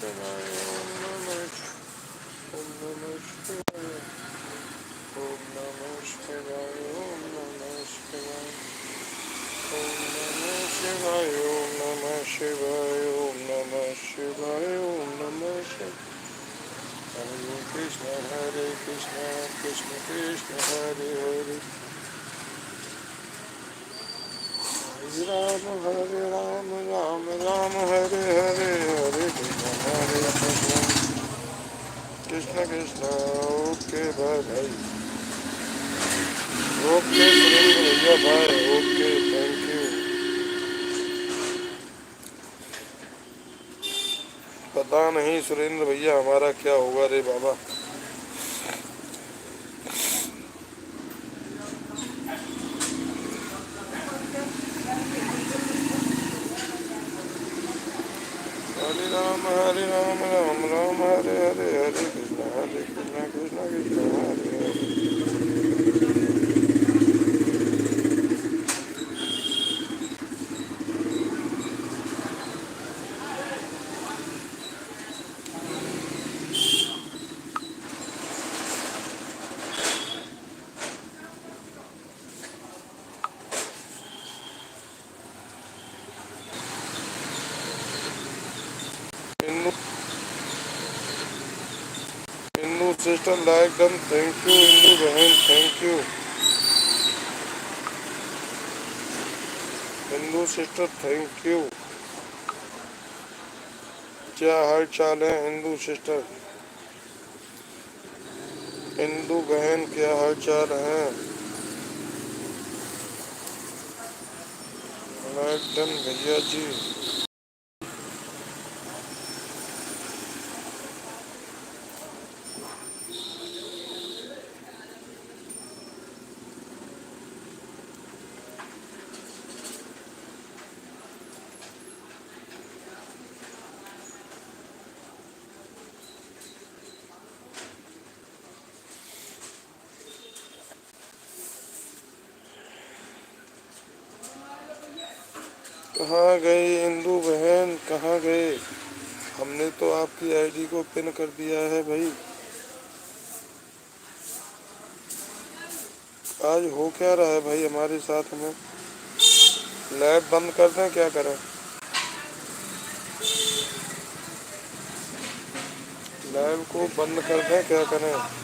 शिवाय ओम नमः शिवाय ओम नमः शिवाय ओम नमः शिवाय ओम नमः शिवाय ओम नमः शिवाय ओम नमः शिवाय ओम नमः शिवाय हरे कृष्ण कृष्ण कृष्ण हरे हरे हरे राम राम राम हरे हरे हरे कृष्ण कृष्ण कृष्ण ओके बाय भाई ओके सुरेंद्र भैया बाय ओके थैंक यू पता नहीं सुरेंद्र भैया हमारा क्या होगा रे बाबा Hare Ram Ram Ram Hare Hare Hare Krishna Krishna Krishna Hare Hare Indu Indu sister like done thank you Indu बहन thank you Indu sister thank you क्या हाल चाल है इंदू सिस्टर इंदू बहन क्या हाल चाल है लाइक डन भैया जी कहाँ गई इंदू बहन कहाँ गए हमने तो आपकी आईडी को पिन कर दिया है भाई आज हो क्या रहा है भाई हमारे साथ में लैब बंद कर दें क्या करें लैब को बंद कर दें क्या करें